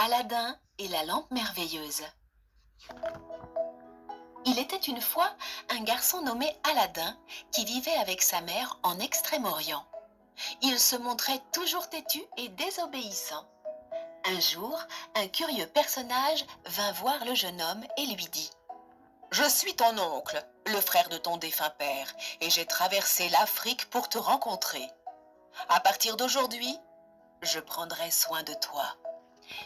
Aladin et la lampe merveilleuse. Il était une fois un garçon nommé Aladin qui vivait avec sa mère en Extrême-Orient. Il se montrait toujours têtu et désobéissant. Un jour, un curieux personnage vint voir le jeune homme et lui dit : « Je suis ton oncle, le frère de ton défunt père, et j'ai traversé l'Afrique pour te rencontrer. À partir d'aujourd'hui, je prendrai soin de toi. »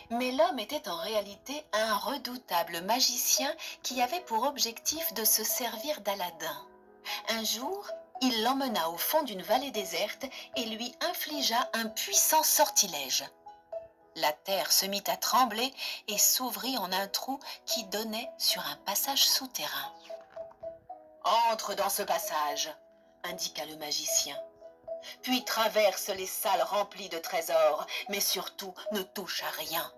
Mais l'homme était en réalité un redoutable magicien qui avait pour objectif de se servir d'Aladin. Un jour, il l'emmena au fond d'une vallée déserte et lui infligea un puissant sortilège. La terre se mit à trembler et s'ouvrit en un trou qui donnait sur un passage souterrain. « Entre dans ce passage, » indiqua le magicien. « Puis traverse les salles remplies de trésors, mais surtout ne touche à rien.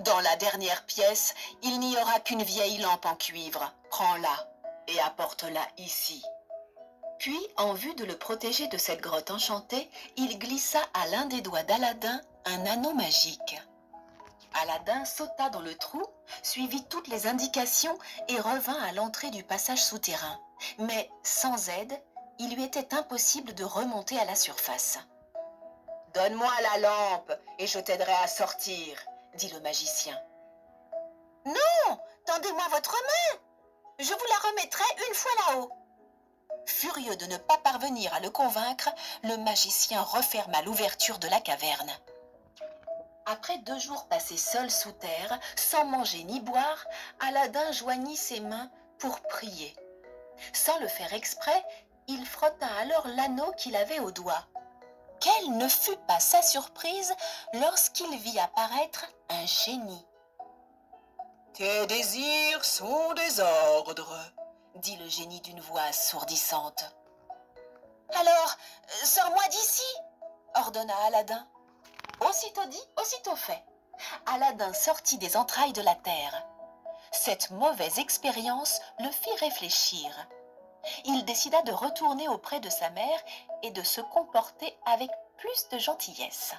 Dans la dernière pièce, il n'y aura qu'une vieille lampe en cuivre. Prends-la et apporte-la ici. » Puis, en vue de le protéger de cette grotte enchantée, il glissa à l'un des doigts d'Aladin un anneau magique. Aladin sauta dans le trou, suivit toutes les indications et revint à l'entrée du passage souterrain. Mais sans aide, il lui était impossible de remonter à la surface. « Donne-moi la lampe et je t'aiderai à sortir, » dit le magicien. « Non, tendez-moi votre main, je vous la remettrai une fois là-haut. » Furieux de ne pas parvenir à le convaincre, le magicien referma l'ouverture de la caverne. Après 2 jours passés seul sous terre, sans manger ni boire, Aladin joignit ses mains pour prier. Sans le faire exprès, il frotta alors l'anneau qu'il avait au doigt. Quelle ne fut pas sa surprise lorsqu'il vit apparaître un génie. « Tes désirs sont des ordres, » dit le génie d'une voix assourdissante. « Alors, sors-moi d'ici, » ordonna Aladin. Aussitôt dit, aussitôt fait. Aladin sortit des entrailles de la terre. Cette mauvaise expérience le fit réfléchir. Il décida de retourner auprès de sa mère et de se comporter avec plus de gentillesse.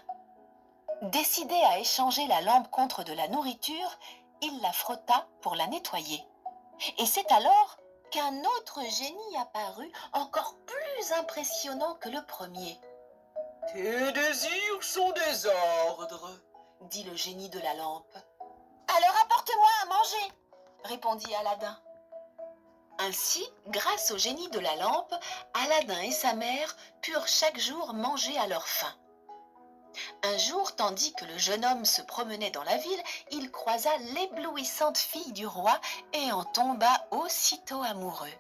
Décidé à échanger la lampe contre de la nourriture, il la frotta pour la nettoyer. Et c'est alors qu'un autre génie apparut, encore plus impressionnant que le premier. « Tes désirs sont des ordres, » dit le génie de la lampe. « Alors apporte-moi à manger, » répondit Aladin. Ainsi, grâce au génie de la lampe, Aladin et sa mère purent chaque jour manger à leur faim. Un jour, tandis que le jeune homme se promenait dans la ville, il croisa l'éblouissante fille du roi et en tomba aussitôt amoureux.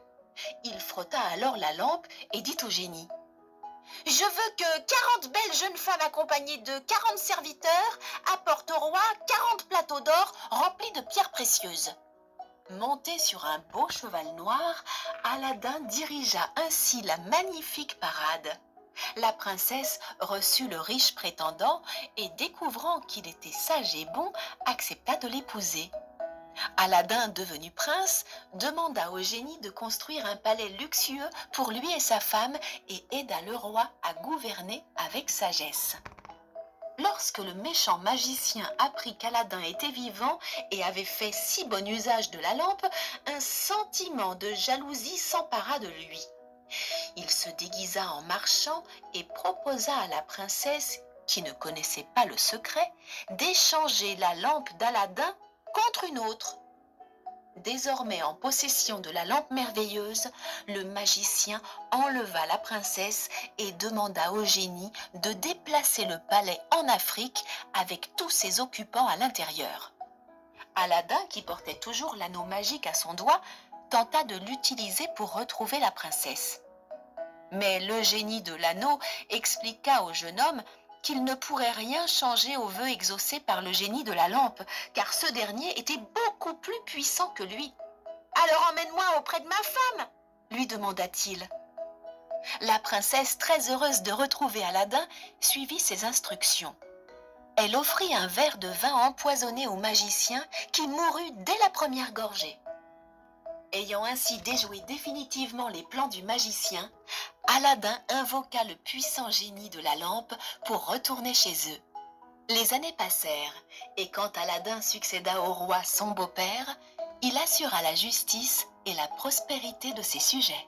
Il frotta alors la lampe et dit au génie : « Je veux que 40 belles jeunes femmes accompagnées de 40 serviteurs apportent au roi 40 plateaux d'or remplis de pierres précieuses. » Monté sur un beau cheval noir, Aladin dirigea ainsi la magnifique parade. La princesse reçut le riche prétendant et, découvrant qu'il était sage et bon, accepta de l'épouser. Aladin, devenu prince, demanda au génie de construire un palais luxueux pour lui et sa femme et aida le roi à gouverner avec sagesse. Lorsque le méchant magicien apprit qu'Aladin était vivant et avait fait si bon usage de la lampe, un sentiment de jalousie s'empara de lui. Il se déguisa en marchand et proposa à la princesse, qui ne connaissait pas le secret, d'échanger la lampe d'Aladin contre une autre. Désormais en possession de la lampe merveilleuse, le magicien enleva la princesse et demanda au génie de déplacer le palais en Afrique avec tous ses occupants à l'intérieur. Aladin, qui portait toujours l'anneau magique à son doigt, tenta de l'utiliser pour retrouver la princesse. Mais le génie de l'anneau expliqua au jeune homme qu'il ne pourrait rien changer au vœu exaucé par le génie de la lampe, car ce dernier était beaucoup plus puissant que lui. « Alors emmène-moi auprès de ma femme !» lui demanda-t-il. La princesse, très heureuse de retrouver Aladin, suivit ses instructions. Elle offrit un verre de vin empoisonné au magicien qui mourut dès la première gorgée. Ayant ainsi déjoué définitivement les plans du magicien, Aladin invoqua le puissant génie de la lampe pour retourner chez eux. Les années passèrent, et quand Aladin succéda au roi son beau-père, il assura la justice et la prospérité de ses sujets.